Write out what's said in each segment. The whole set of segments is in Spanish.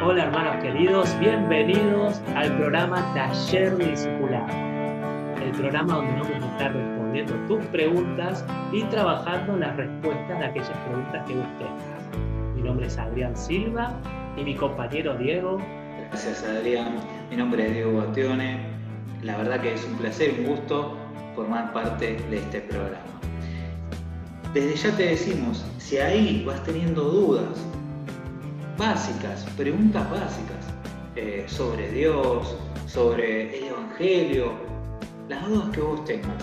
Hola hermanos queridos, bienvenidos al programa Taller Discipulado, el programa donde vamos a estar respondiendo tus preguntas y trabajando las respuestas de aquellas preguntas que vos tengas. Mi nombre es Adrián Silva y mi compañero Diego. Gracias Adrián, mi nombre es Diego Batione. La verdad que es un placer y un gusto formar parte de este programa. Desde ya te decimos, si ahí vas teniendo dudas básicas, preguntas básicas sobre Dios, sobre el Evangelio, las dudas que vos tengas,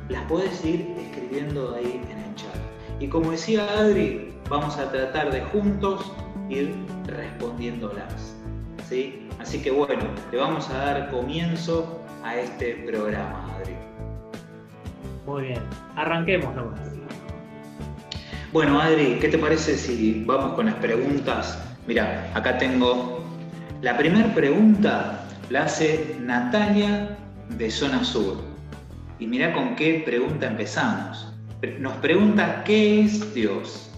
las podés ir escribiendo ahí en el chat. Y como decía Adri, vamos a tratar de juntos ir respondiéndolas, ¿sí? Así que bueno, le vamos a dar comienzo a este programa, Adri. Muy bien, arranquemos nomás. Bueno, Adri, ¿qué te parece si vamos con las preguntas? Mirá, acá tengo la primera pregunta, la hace Natalia de Zona Sur. Y mirá con qué pregunta empezamos. Nos pregunta, ¿qué es Dios?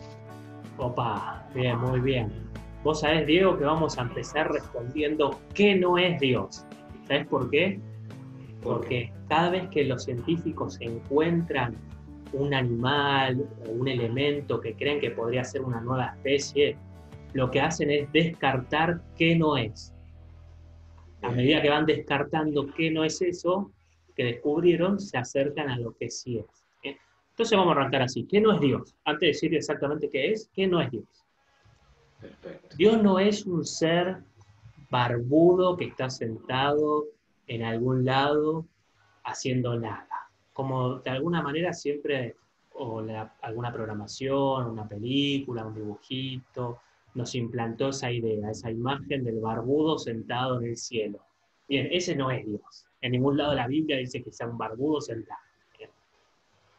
Opa, bien, muy bien. Vos sabés, Diego, que vamos a empezar respondiendo qué no es Dios. ¿Sabés por qué? Porque cada vez que los científicos encuentran un animal o un elemento que creen que podría ser una nueva especie, lo que hacen es descartar qué no es. A medida que van descartando qué no es eso que descubrieron, se acercan a lo que sí es. ¿Bien? Entonces vamos a arrancar así. ¿Qué no es Dios? Antes de decir exactamente qué es, ¿qué no es Dios? Perfecto. Dios no es un ser barbudo que está sentado en algún lado haciendo nada. Como de alguna manera siempre, alguna programación, una película, un dibujito, nos implantó esa idea, esa imagen del barbudo sentado en el cielo. Bien, ese no es Dios. En ningún lado de la Biblia dice que sea un barbudo sentado. Bien.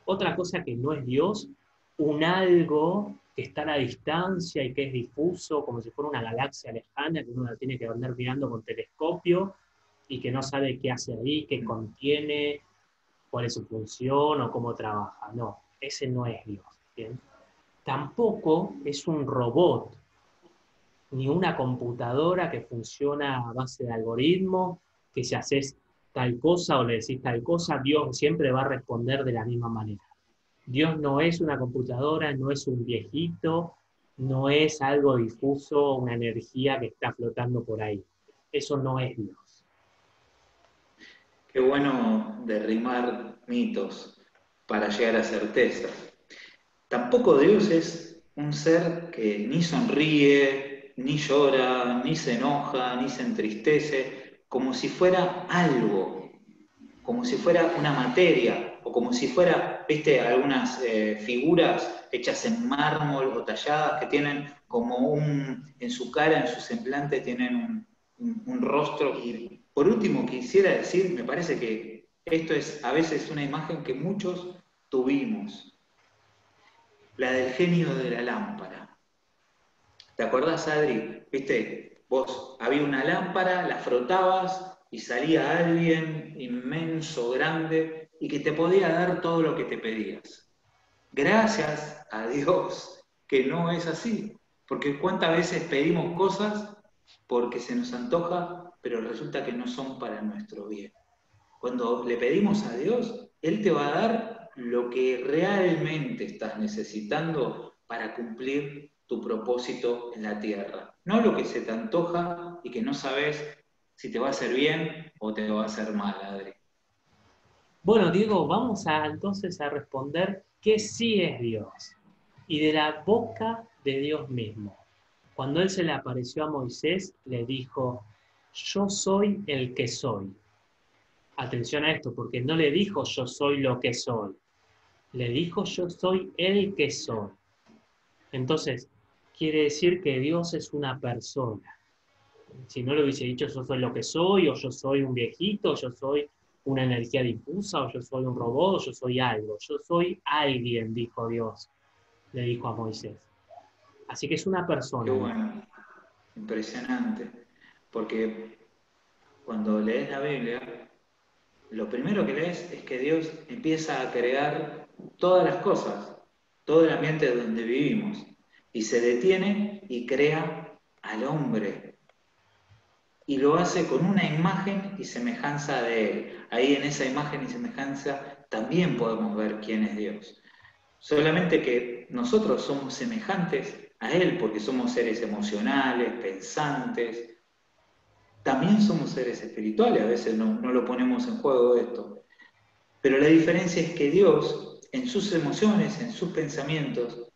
Otra cosa que no es Dios, un algo que está a la distancia y que es difuso, como si fuera una galaxia lejana, que uno la tiene que andar mirando con telescopio y que no sabe qué hace ahí, qué contiene, cuál es su función o cómo trabaja. No, ese no es Dios. ¿Bien? Tampoco es un robot, ni una computadora que funciona a base de algoritmos, que si haces tal cosa o le decís tal cosa, Dios siempre va a responder de la misma manera. Dios no es una computadora, no es un viejito, no es algo difuso, una energía que está flotando por ahí. Eso no es Dios. Qué bueno derrimar mitos para llegar a certezas. Tampoco Dios es un ser que ni sonríe, ni llora, ni se enoja, ni se entristece, como si fuera algo, como si fuera una materia, o como si fuera, viste, algunas figuras hechas en mármol o talladas que tienen como en su cara, en su semblante, tienen un rostro. Y por último quisiera decir, me parece que esto es a veces una imagen que muchos tuvimos, la del genio de la lámpara. ¿Te acordás, Adri? Viste, vos había una lámpara, la frotabas y salía alguien inmenso, grande, y que te podía dar todo lo que te pedías. Gracias a Dios que no es así, porque cuántas veces pedimos cosas porque se nos antoja, pero resulta que no son para nuestro bien. Cuando le pedimos a Dios, Él te va a dar lo que realmente estás necesitando para cumplir tu propósito en la tierra. No lo que se te antoja y que no sabes si te va a hacer bien o te va a hacer mal, Adri. Bueno, Diego, vamos entonces a responder qué sí es Dios. Y de la boca de Dios mismo. Cuando Él se le apareció a Moisés, le dijo, yo soy el que soy. Atención a esto, porque no le dijo yo soy lo que soy. Le dijo yo soy el que soy. Entonces, quiere decir que Dios es una persona. Si no le hubiese dicho yo soy lo que soy, o yo soy un viejito, o yo soy una energía difusa, o yo soy un robot, o yo soy algo. Yo soy alguien, dijo Dios, le dijo a Moisés. Así que es una Qué persona. bueno, impresionante, porque cuando lees la Biblia, lo primero que lees es que Dios empieza a crear todas las cosas, todo el ambiente donde vivimos, y se detiene y crea al hombre y lo hace con una imagen y semejanza de Él. Ahí en esa imagen y semejanza también podemos ver quién es Dios. Solamente que nosotros somos semejantes a Él porque somos seres emocionales, pensantes. También somos seres espirituales, a veces no lo ponemos en juego esto. Pero la diferencia es que Dios, en sus emociones, en sus pensamientos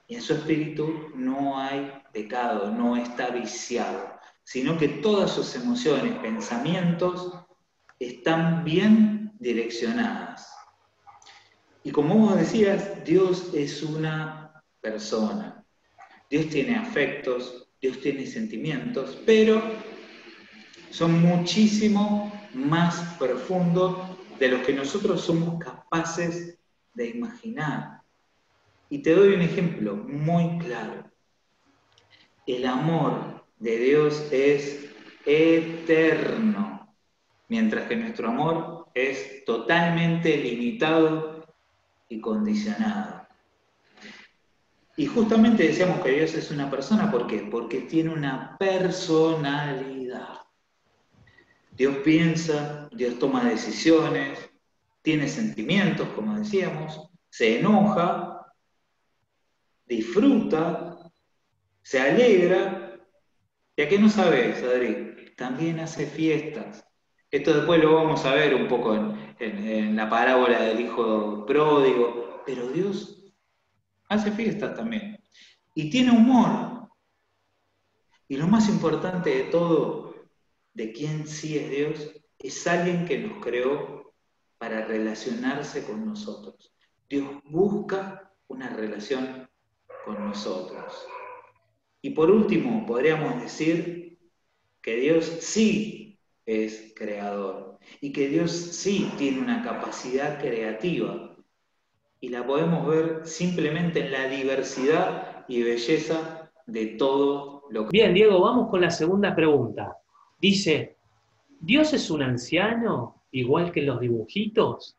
y en su espíritu, no hay pecado, no está viciado, sino que todas sus emociones, pensamientos, están bien direccionadas. Y como vos decías, Dios es una persona. Dios tiene afectos, Dios tiene sentimientos, pero son muchísimo más profundos de los que nosotros somos capaces de imaginar. Y te doy un ejemplo muy claro. El amor de Dios es eterno, mientras que nuestro amor es totalmente limitado y condicionado. Y justamente decíamos que Dios es una persona, ¿por qué? Porque tiene una personalidad. Dios piensa, Dios toma decisiones, tiene sentimientos, como decíamos, se enoja, disfruta, se alegra. ¿Y a qué no sabes, Adri? También hace fiestas. Esto después lo vamos a ver un poco en la parábola del hijo pródigo, pero Dios hace fiestas también. Y tiene humor. Y lo más importante de todo, de quién sí es Dios, es alguien que nos creó para relacionarse con nosotros. Dios busca una relación con nosotros. Y por último, podríamos decir que Dios sí es creador y que Dios sí tiene una capacidad creativa y la podemos ver simplemente en la diversidad y belleza de todo lo que... Bien, Diego, vamos con la segunda pregunta. Dice, ¿Dios es un anciano igual que los dibujitos?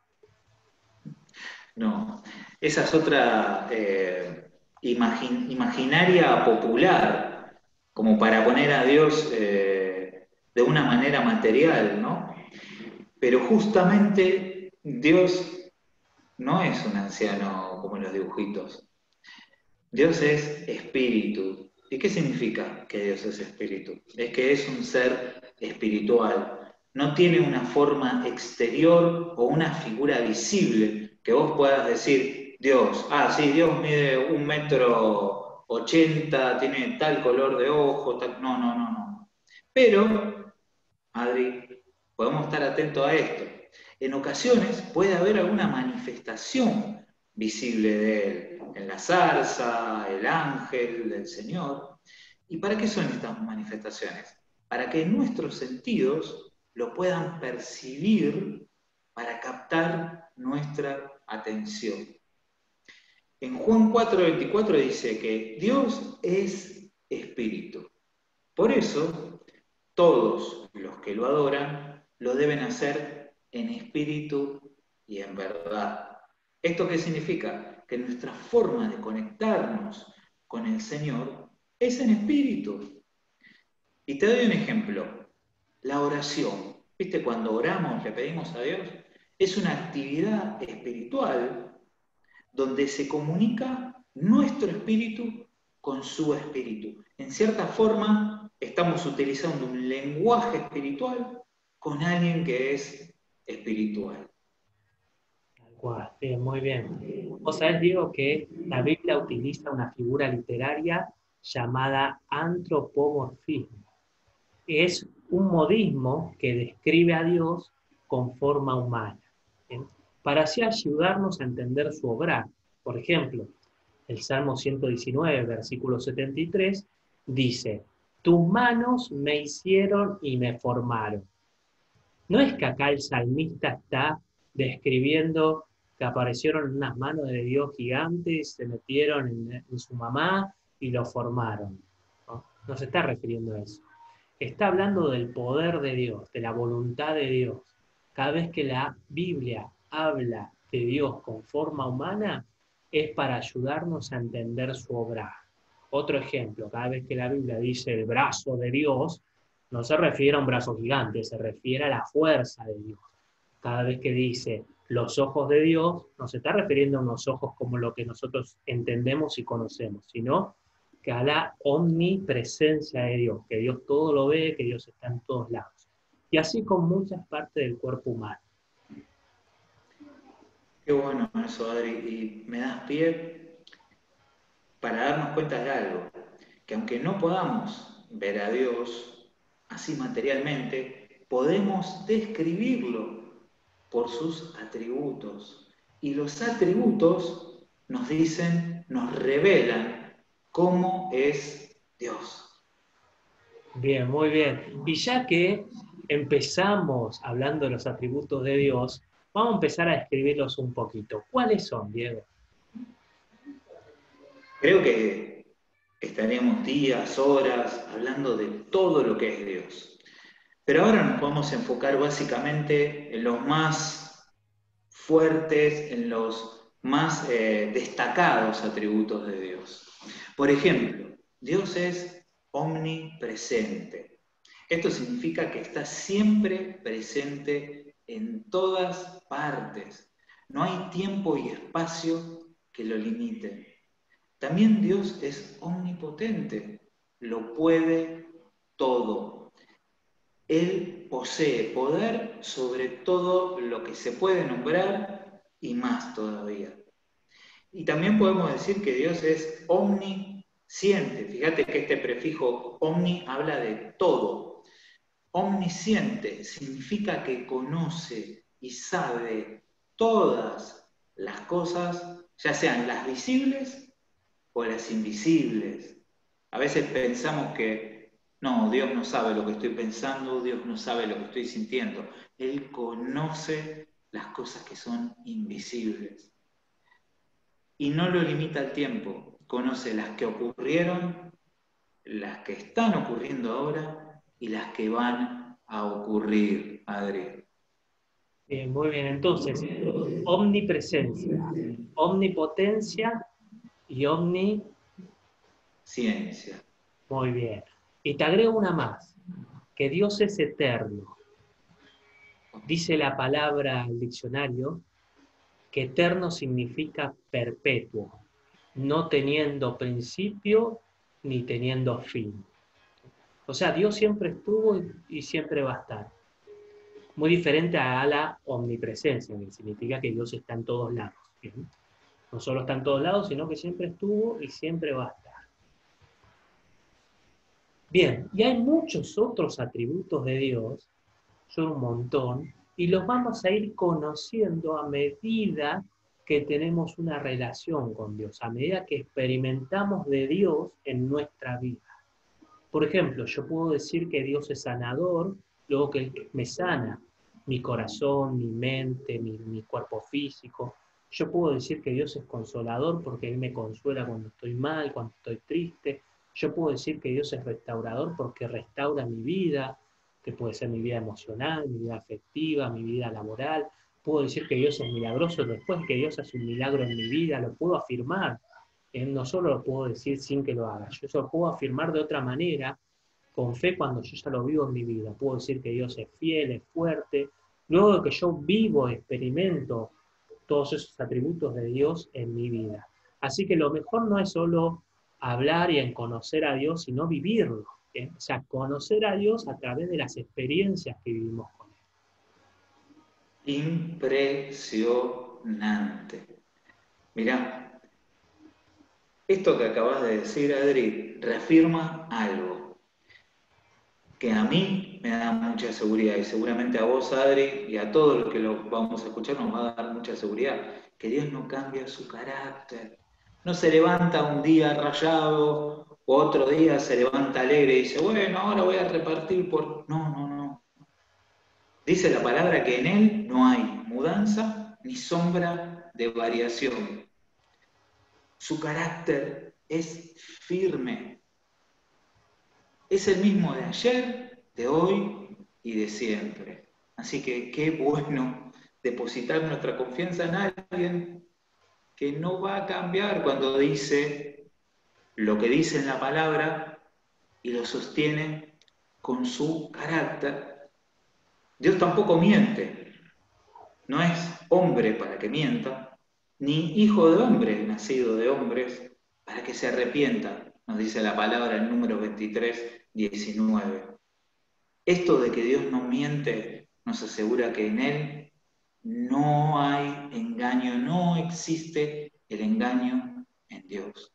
No, esa es otra imaginaria popular, como para poner a Dios de una manera material, ¿no? Pero justamente Dios no es un anciano como en los dibujitos. Dios es espíritu. ¿Y qué significa que Dios es espíritu? Es que es un ser espiritual. No tiene una forma exterior o una figura visible que vos puedas decir, Dios, sí, Dios mide 1,80 m, tiene tal color de ojo, tal... No. Pero, Adri, podemos estar atentos a esto. En ocasiones puede haber alguna manifestación visible de Él, en la zarza, el ángel del Señor. ¿Y para qué son estas manifestaciones? Para que nuestros sentidos lo puedan percibir para captar nuestra atención. En Juan 4:24 dice que Dios es espíritu. Por eso, todos los que lo adoran lo deben hacer en espíritu y en verdad. ¿Esto qué significa? Que nuestra forma de conectarnos con el Señor es en espíritu. Y te doy un ejemplo. La oración. ¿Viste? Cuando oramos, le pedimos a Dios, es una actividad espiritual donde se comunica nuestro espíritu con su espíritu. En cierta forma, estamos utilizando un lenguaje espiritual con alguien que es espiritual. Bien, muy bien. Vos sabés, Diego, que la Biblia utiliza una figura literaria llamada antropomorfismo. Es un modismo que describe a Dios con forma humana, ¿bien? Para así ayudarnos a entender su obra. Por ejemplo, el Salmo 119, versículo 73, dice, tus manos me hicieron y me formaron. No es que acá el salmista está describiendo que aparecieron unas manos de Dios gigantes, se metieron en su mamá y lo formaron. No se está refiriendo a eso. Está hablando del poder de Dios, de la voluntad de Dios. Cada vez que la Biblia habla de Dios con forma humana, es para ayudarnos a entender su obra. Otro ejemplo, cada vez que la Biblia dice el brazo de Dios, no se refiere a un brazo gigante, se refiere a la fuerza de Dios. Cada vez que dice los ojos de Dios, no se está refiriendo a unos ojos como lo que nosotros entendemos y conocemos, sino que a la omnipresencia de Dios, que Dios todo lo ve, que Dios está en todos lados. Y así con muchas partes del cuerpo humano. Qué bueno eso, Adri, y me das pie para darnos cuenta de algo, que aunque no podamos ver a Dios así materialmente, podemos describirlo por sus atributos. Y los atributos nos dicen, nos revelan cómo es Dios. Bien, muy bien. Y ya que empezamos hablando de los atributos de Dios, vamos a empezar a describirlos un poquito. ¿Cuáles son, Diego? Creo que estaríamos días, horas, hablando de todo lo que es Dios. Pero ahora nos podemos enfocar básicamente en los más fuertes, en los más destacados atributos de Dios. Por ejemplo, Dios es omnipresente. Esto significa que está siempre presente en todas partes. No hay tiempo y espacio que lo limiten. También Dios es omnipotente, lo puede todo. Él posee poder sobre todo lo que se puede nombrar y más todavía. Y también podemos decir que Dios es omnisciente. Fíjate que este prefijo omni habla de todo. Omnisciente significa que conoce y sabe todas las cosas, ya sean las visibles o las invisibles. A veces pensamos que no, Dios no sabe lo que estoy pensando, Dios no sabe lo que estoy sintiendo. Él conoce las cosas que son invisibles. Y no lo limita al tiempo, conoce las que ocurrieron, las que están ocurriendo ahora y las que van a ocurrir, Adri. Bien, muy bien. Entonces, omnipresencia, omnipotencia y omni... Ciencia. Muy bien. Y te agrego una más, que Dios es eterno. Dice la palabra al diccionario que eterno significa perpetuo, no teniendo principio ni teniendo fin. O sea, Dios siempre estuvo y siempre va a estar. Muy diferente a la omnipresencia, que significa que Dios está en todos lados. ¿Bien? No solo está en todos lados, sino que siempre estuvo y siempre va a estar. Bien, y hay muchos otros atributos de Dios, son un montón, y los vamos a ir conociendo a medida que tenemos una relación con Dios, a medida que experimentamos de Dios en nuestra vida. Por ejemplo, yo puedo decir que Dios es sanador, luego que Él me sana mi corazón, mi mente, mi cuerpo físico. Yo puedo decir que Dios es consolador porque Él me consuela cuando estoy mal, cuando estoy triste. Yo puedo decir que Dios es restaurador porque restaura mi vida, que puede ser mi vida emocional, mi vida afectiva, mi vida laboral. Puedo decir que Dios es milagroso después de que Dios hace un milagro en mi vida, lo puedo afirmar. No solo lo puedo decir sin que lo haga, yo eso lo puedo afirmar de otra manera, con fe cuando yo ya lo vivo en mi vida. Puedo decir que Dios es fiel, es fuerte. Luego de que yo vivo, experimento todos esos atributos de Dios en mi vida. Así que lo mejor no es solo hablar y en conocer a Dios, sino vivirlo. O sea, conocer a Dios a través de las experiencias que vivimos con Él. Impresionante. Mirá, esto que acabas de decir, Adri, reafirma algo que a mí me da mucha seguridad y seguramente a vos, Adri, y a todos los que lo vamos a escuchar nos va a dar mucha seguridad, que Dios no cambia su carácter. No se levanta un día rayado o otro día se levanta alegre y dice, bueno, ahora voy a repartir por... No, no, no. Dice la palabra que en Él no hay mudanza ni sombra de variación. Su carácter es firme. Es el mismo de ayer, de hoy y de siempre. Así que qué bueno depositar nuestra confianza en alguien que no va a cambiar cuando dice lo que dice en la palabra y lo sostiene con su carácter. Dios tampoco miente, no es hombre para que mienta, ni hijo de hombre nacido de hombres para que se arrepienta, nos dice la palabra en Números 23, 19. Esto de que Dios no miente nos asegura que en Él no hay engaño, no existe el engaño en Dios.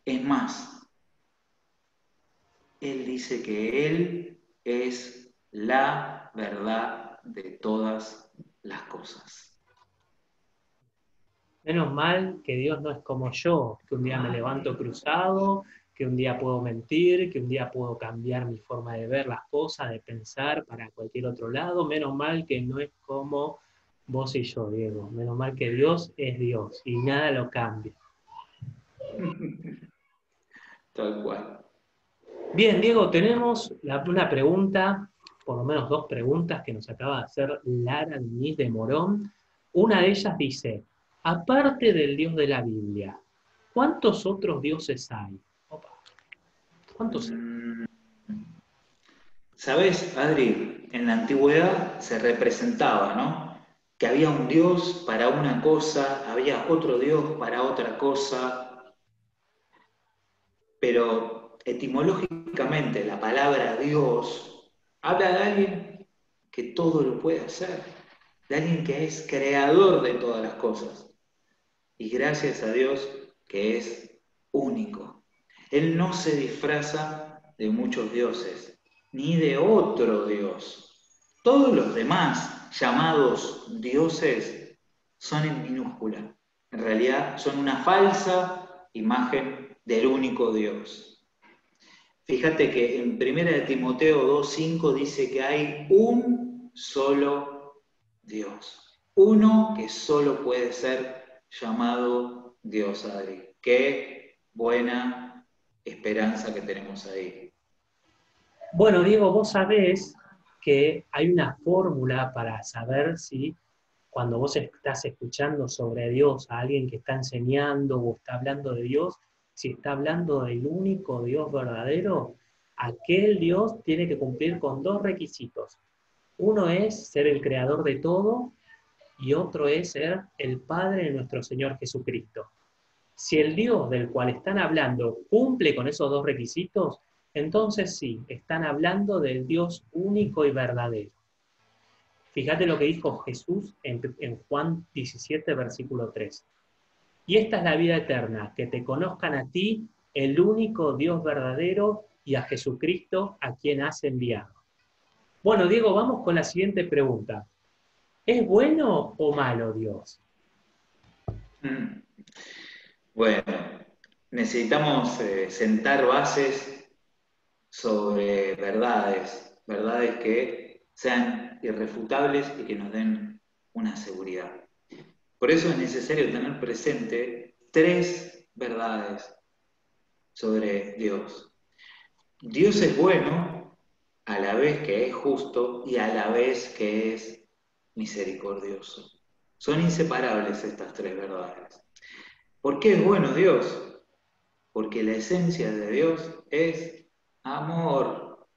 Es más, Él dice que Él es la verdad de todas las cosas. Menos mal que Dios no es como yo, que un día me levanto cruzado, que un día puedo mentir, que un día puedo cambiar mi forma de ver las cosas, de pensar para cualquier otro lado. Menos mal que no es como vos y yo, Diego. Menos mal que Dios es Dios y nada lo cambia. Tal cual. Bien, Diego, tenemos una pregunta, por lo menos dos preguntas que nos acaba de hacer Lara Diniz de Morón. Una de ellas dice, aparte del Dios de la Biblia, ¿cuántos otros dioses hay? Opa, ¿cuántos hay? ¿Sabés, Adri? En la antigüedad se representaba, ¿no? Que había un Dios para una cosa, había otro Dios para otra cosa, pero etimológicamente la palabra Dios habla de alguien que todo lo puede hacer, de alguien que es creador de todas las cosas. Y gracias a Dios que es único. Él no se disfraza de muchos dioses, ni de otro Dios. Todos los demás llamados dioses son en minúscula. En realidad son una falsa imagen del único Dios. Fíjate que en 1 de Timoteo 2:5 dice que hay un solo Dios. Uno que solo puede ser llamado Dios, Adri. Qué buena esperanza que tenemos ahí. Bueno, Diego, vos sabés que hay una fórmula para saber si cuando vos estás escuchando sobre Dios a alguien que está enseñando o está hablando de Dios, si está hablando del único Dios verdadero, aquel Dios tiene que cumplir con dos requisitos. Uno es ser el creador de todo y otro es ser el Padre de nuestro Señor Jesucristo. Si el Dios del cual están hablando cumple con esos dos requisitos, entonces sí, están hablando del Dios único y verdadero. Fíjate lo que dijo Jesús en Juan 17, versículo 3. Y esta es la vida eterna, que te conozcan a ti, el único Dios verdadero, y a Jesucristo, a quien has enviado. Bueno, Diego, vamos con la siguiente pregunta. ¿Es bueno o malo Dios? Bueno, necesitamos sentar bases sobre verdades que sean irrefutables y que nos den una seguridad. Por eso es necesario tener presente tres verdades sobre Dios. Dios es bueno a la vez que es justo y a la vez que es misericordioso. Son inseparables estas tres verdades. ¿Por qué es bueno Dios? Porque la esencia de Dios es amor.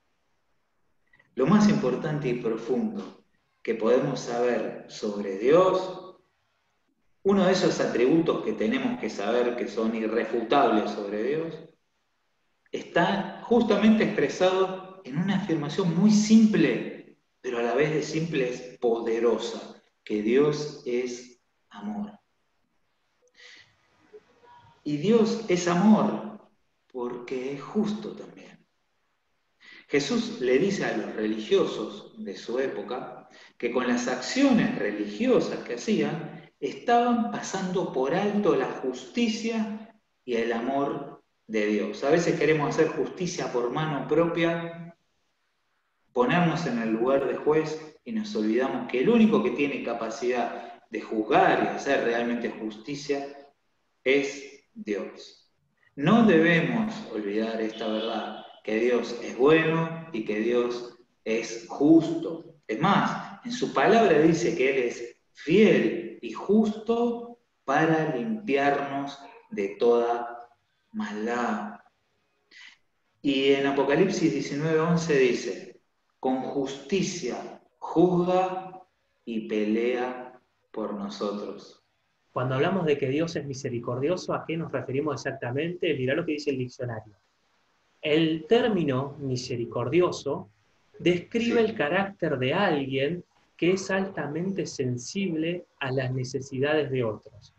Lo más importante y profundo que podemos saber sobre Dios, uno de esos atributos que tenemos que saber que son irrefutables sobre Dios, está justamente expresado en una afirmación muy simple, pero a la vez de simple es poderosa, que Dios es amor. Y Dios es amor porque es justo también. Jesús le dice a los religiosos de su época que con las acciones religiosas que hacían, estaban pasando por alto la justicia y el amor de Dios. A veces queremos hacer justicia por mano propia, ponernos en el lugar de juez y nos olvidamos que el único que tiene capacidad de juzgar y hacer realmente justicia es Dios. No debemos olvidar esta verdad, que Dios es bueno y que Dios es justo. Es más, en su palabra dice que Él es fiel y justo para limpiarnos de toda maldad. Y en Apocalipsis 19:11 dice, con justicia juzga y pelea por nosotros. Cuando hablamos de que Dios es misericordioso, ¿a qué nos referimos exactamente? Mirá lo que dice el diccionario. El término misericordioso describe el Sí, carácter de alguien que es altamente sensible a las necesidades de otros.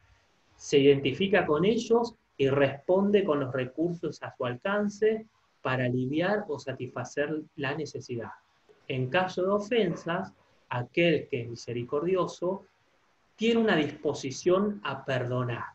Se identifica con ellos y responde con los recursos a su alcance para aliviar o satisfacer la necesidad. En caso de ofensas, aquel que es misericordioso tiene una disposición a perdonar.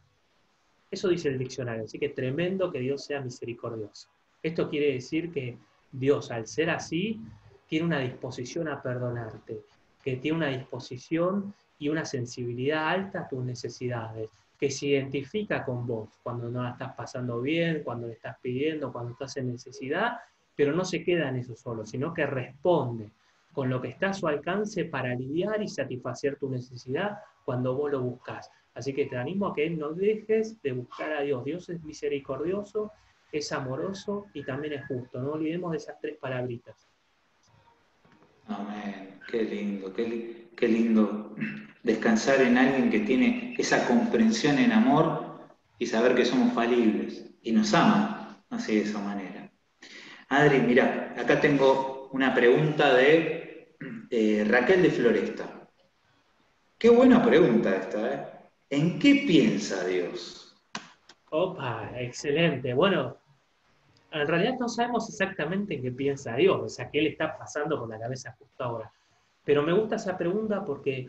Eso dice el diccionario, así que tremendo que Dios sea misericordioso. Esto quiere decir que Dios, al ser así, tiene una disposición a perdonarte, que tiene una disposición y una sensibilidad alta a tus necesidades, que se identifica con vos cuando no la estás pasando bien, cuando le estás pidiendo, cuando estás en necesidad, pero no se queda en eso solo, sino que responde con lo que está a su alcance para aliviar y satisfacer tu necesidad cuando vos lo buscás. Así que te animo a que no dejes de buscar a Dios. Dios es misericordioso, es amoroso y también es justo. No olvidemos de esas tres palabritas. amén. Qué lindo, qué lindo descansar en alguien que tiene esa comprensión en amor y saber que somos falibles y nos ama así de esa manera. Adri, mira, acá tengo una pregunta de Raquel de Floresta. Qué buena pregunta esta, ¿eh? ¿En qué piensa Dios? Opa, excelente. Bueno, en realidad no sabemos exactamente qué piensa Dios, o sea, qué le está pasando por la cabeza justo ahora. Pero me gusta esa pregunta porque,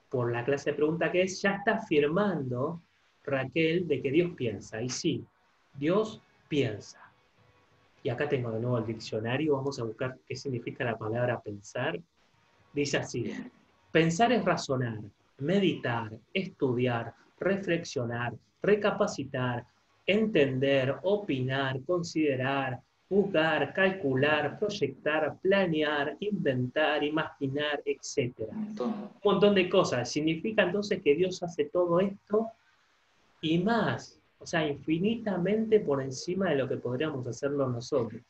por la clase de pregunta que es, ya está afirmando Raquel de que Dios piensa. Y sí, Dios piensa. Y acá tengo de nuevo el diccionario, vamos a buscar qué significa la palabra pensar. Dice así, Bien, pensar es razonar, meditar, estudiar, reflexionar, recapacitar, entender, opinar, considerar, juzgar, calcular, proyectar, planear, inventar, imaginar, etc. un montón. Un montón de cosas. Significa entonces que Dios hace todo esto y más, o sea, infinitamente por encima de lo que podríamos hacerlo nosotros.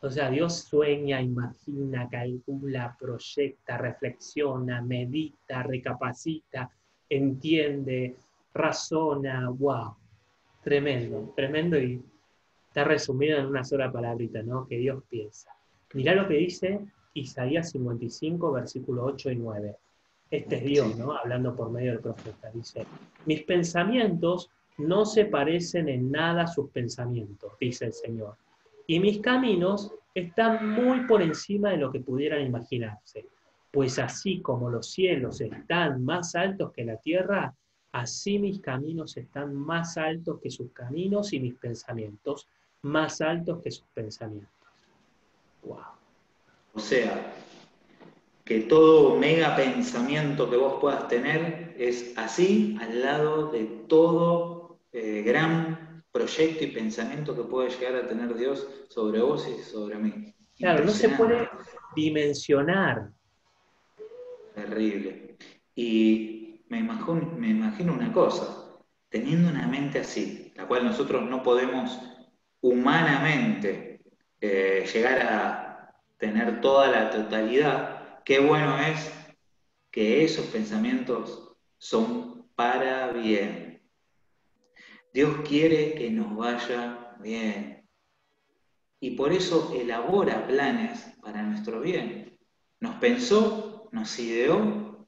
O sea, Dios sueña, imagina, calcula, proyecta, reflexiona, medita, recapacita, entiende, razona. ¡Wow! Tremendo, tremendo y está resumido en una sola palabrita, ¿no? Que Dios piensa. Mirá lo que dice Isaías 55, versículo 8 y 9. Este es Dios, Sí, ¿no? Hablando por medio del profeta. Dice, mis pensamientos no se parecen en nada a sus pensamientos, dice el Señor. Y mis caminos están muy por encima de lo que pudieran imaginarse. Pues así como los cielos están más altos que la tierra, así mis caminos están más altos que sus caminos y mis pensamientos más altos que sus pensamientos. Wow. o sea, que todo mega pensamiento que vos puedas tener es así al lado de todo gran proyecto y pensamiento que puede llegar a tener Dios sobre vos y sobre mí. Claro, no se Impresionante, puede dimensionar. terrible. Y me imagino una cosa, teniendo una mente así, la cual nosotros no podemos humanamente llegar a tener toda la totalidad, qué bueno es que esos pensamientos son para bien. Dios quiere que nos vaya bien y por eso elabora planes para nuestro bien. Nos pensó, nos ideó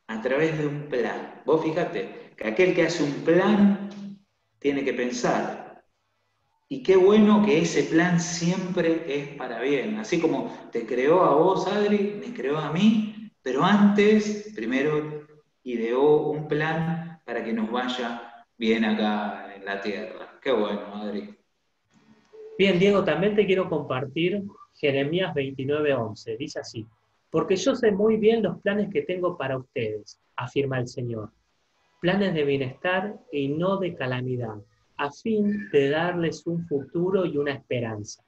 a través de un plan. Vos fíjate que aquel que hace un plan tiene que pensar. Y qué bueno que ese plan siempre es para bien. Así como te creó a vos, Adri, me creó a mí, pero antes, primero ideó un plan para que nos vaya bien acá en la tierra. Qué bueno, Adri. Bien, Diego, también te quiero compartir Jeremías 29:11. Dice así, porque yo sé muy bien los planes que tengo para ustedes, afirma el Señor. Planes de bienestar y no de calamidad, a fin de darles un futuro y una esperanza.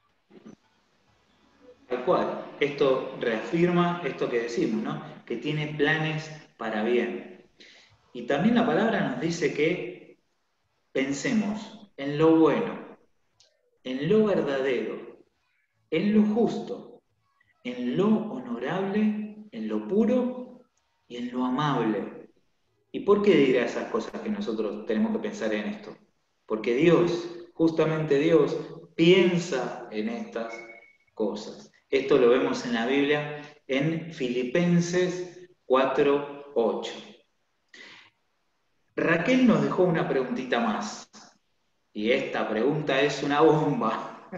Tal cual. Esto reafirma esto que decimos, ¿no? Que tiene planes para bien. Y también la palabra nos dice que pensemos en lo bueno, en lo verdadero, en lo justo, en lo honorable, en lo puro y en lo amable. ¿Y por qué dirá esas cosas que nosotros tenemos que pensar en esto? Porque Dios, justamente Dios, piensa en estas cosas. Esto lo vemos en la Biblia en Filipenses 4:8. Raquel nos dejó una preguntita más. Y esta pregunta es una bomba.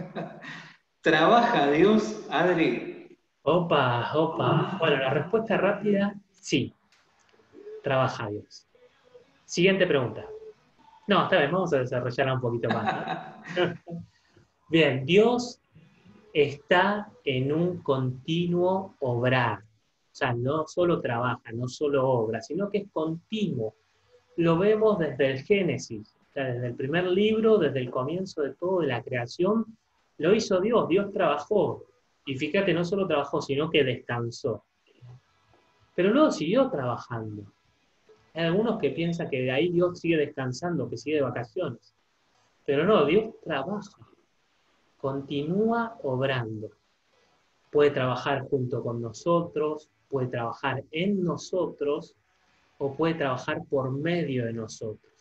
¿Trabaja Dios, Adri? Opa, opa. Bueno, la respuesta rápida, sí, trabaja Dios. Siguiente pregunta. No, está bien, vamos a desarrollarla un poquito más, ¿no? Bien, Dios está en un continuo obrar. O sea, no solo trabaja, no solo obra, sino que es continuo. Lo vemos desde el Génesis, o sea, desde el primer libro, desde el comienzo de todo, de la creación, lo hizo Dios, Dios trabajó. Y fíjate, no solo trabajó, sino que descansó. Pero luego siguió trabajando. Hay algunos que piensan que de ahí Dios sigue descansando, que sigue de vacaciones. Pero no, Dios trabaja, continúa obrando. Puede trabajar junto con nosotros, puede trabajar en nosotros o puede trabajar por medio de nosotros.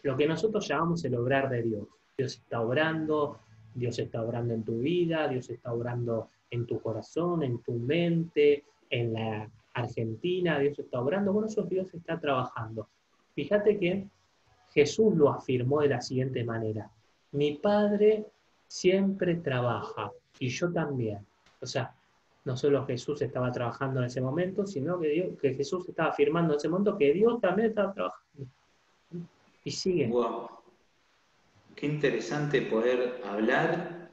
Lo que nosotros llamamos el obrar de Dios. Dios está obrando en tu vida, Dios está obrando en tu corazón, en tu mente, en la Argentina, Dios está obrando, bueno, eso Dios está trabajando. Fíjate que Jesús lo afirmó de la siguiente manera: mi Padre siempre trabaja y yo también. O sea, no solo Jesús estaba trabajando en ese momento, sino que Jesús estaba afirmando en ese momento que Dios también estaba trabajando. Y sigue. Wow, qué interesante poder hablar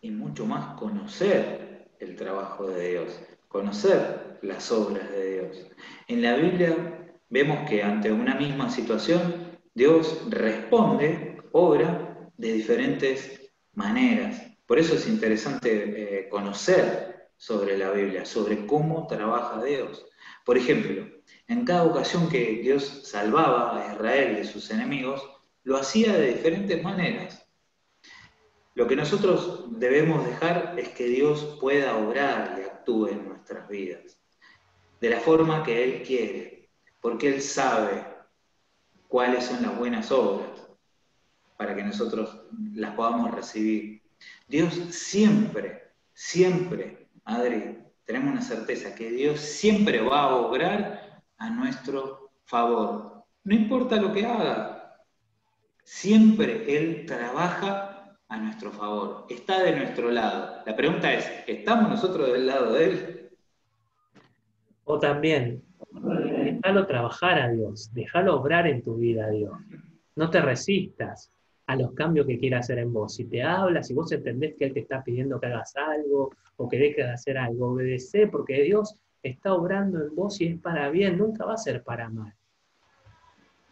y mucho más conocer el trabajo de Dios, conocer las obras de Dios. En la Biblia vemos que ante una misma situación, Dios responde, obra de diferentes maneras. Por eso es interesante conocer sobre la Biblia, sobre cómo trabaja Dios. Por ejemplo, en cada ocasión que Dios salvaba a Israel de sus enemigos, lo hacía de diferentes maneras. Lo que nosotros debemos dejar es que Dios pueda obrar y actúe en nuestras vidas, de la forma que Él quiere, porque Él sabe cuáles son las buenas obras para que nosotros las podamos recibir. Dios siempre, siempre, Adri, tenemos una certeza que Dios siempre va a obrar a nuestro favor. No importa lo que haga, siempre Él trabaja a nuestro favor, está de nuestro lado. La pregunta es, ¿estamos nosotros del lado de Él? O también, déjalo trabajar a Dios, déjalo obrar en tu vida a Dios. No te resistas a los cambios que quiera hacer en vos. Si te habla, si vos entendés que Él te está pidiendo que hagas algo o que dejes de hacer algo, obedecé porque Dios está obrando en vos y es para bien, nunca va a ser para mal.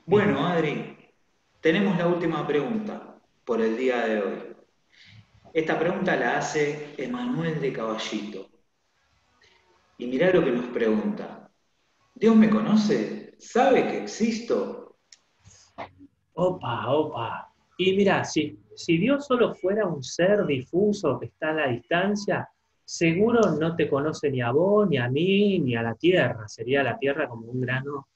Bien. Bueno, Adri, tenemos la última pregunta por el día de hoy. Esta pregunta la hace Emanuel de Caballito. Y mirá lo que nos pregunta. ¿Dios me conoce? ¿Sabe que existo? Opa, opa. Y mira, si Dios solo fuera un ser difuso que está a la distancia, seguro no te conoce ni a vos, ni a mí, ni a la tierra. Sería la tierra como un grano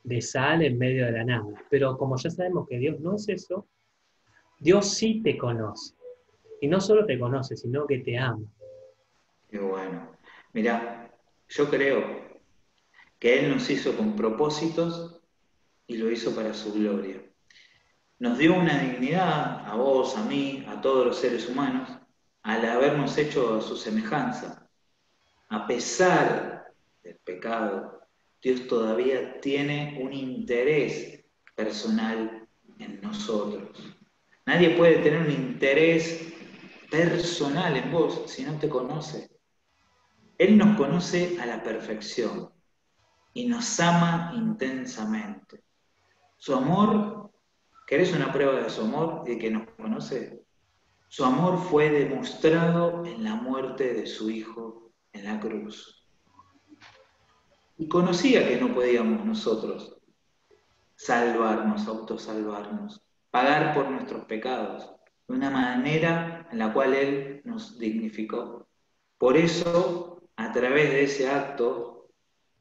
de sal en medio de la nada. Pero como ya sabemos que Dios no es eso, Dios sí te conoce. Y no solo te conoce, sino que te ama. Y bueno, mirá, yo creo que Él nos hizo con propósitos y lo hizo para su gloria. Nos dio una dignidad a vos, a mí, a todos los seres humanos, al habernos hecho a su semejanza. A pesar del pecado, Dios todavía tiene un interés personal en nosotros. Nadie puede tener un interés personal en vos si no te conoce. Él nos conoce a la perfección y nos ama intensamente. Su amor, ¿querés una prueba de su amor y de que nos conoce? Su amor fue demostrado en la muerte de su Hijo en la cruz. Y conocía que no podíamos nosotros salvarnos, autosalvarnos. pagar por nuestros pecados, de una manera en la cual Él nos dignificó. Por eso, a través de ese acto,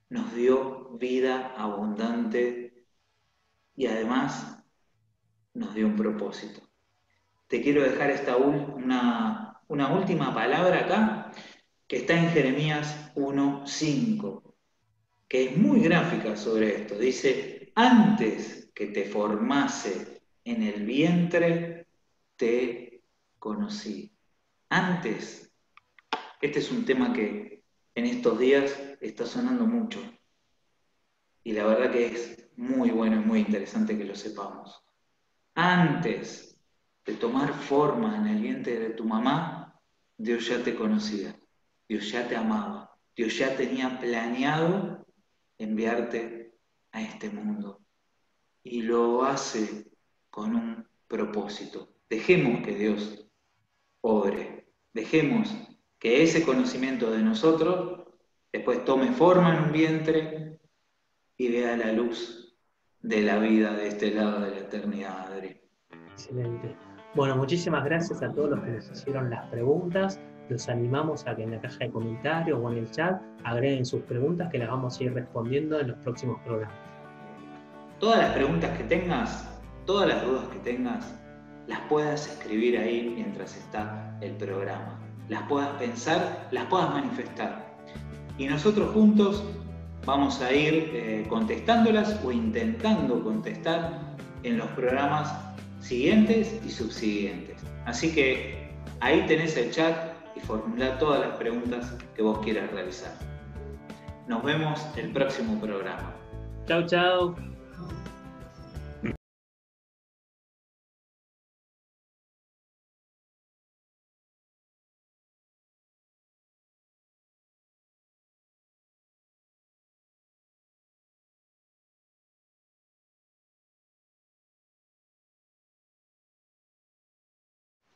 nos dio vida abundante y además nos dio un propósito. Te quiero dejar una última palabra acá, que está en Jeremías 1:5, que es muy gráfica sobre esto. Dice: antes que te formase en el vientre, te conocí. Antes. Este es un tema que en estos días está sonando mucho. Y la verdad que es muy bueno y muy interesante que lo sepamos. Antes de tomar forma en el vientre de tu mamá, Dios ya te conocía, Dios ya te amaba, Dios ya tenía planeado enviarte a este mundo. Y lo hace con un propósito. Dejemos que Dios obre, dejemos que ese conocimiento de nosotros después tome forma en un vientre y vea la luz de la vida de este lado de la eternidad, Adri. Excelente. Bueno, muchísimas gracias a todos los que nos hicieron las preguntas. Los animamos a que en la caja de comentarios o en el chat agreguen sus preguntas, que las vamos a ir respondiendo en los próximos programas. Todas las preguntas que tengas, todas las dudas que tengas, las puedas escribir ahí mientras está el programa. Las puedas pensar, las puedas manifestar. Y nosotros juntos vamos a ir contestándolas o intentando contestar en los programas siguientes y subsiguientes. Así que ahí tenés el chat y formulá todas las preguntas que vos quieras realizar. Nos vemos el próximo programa. Chau, chau.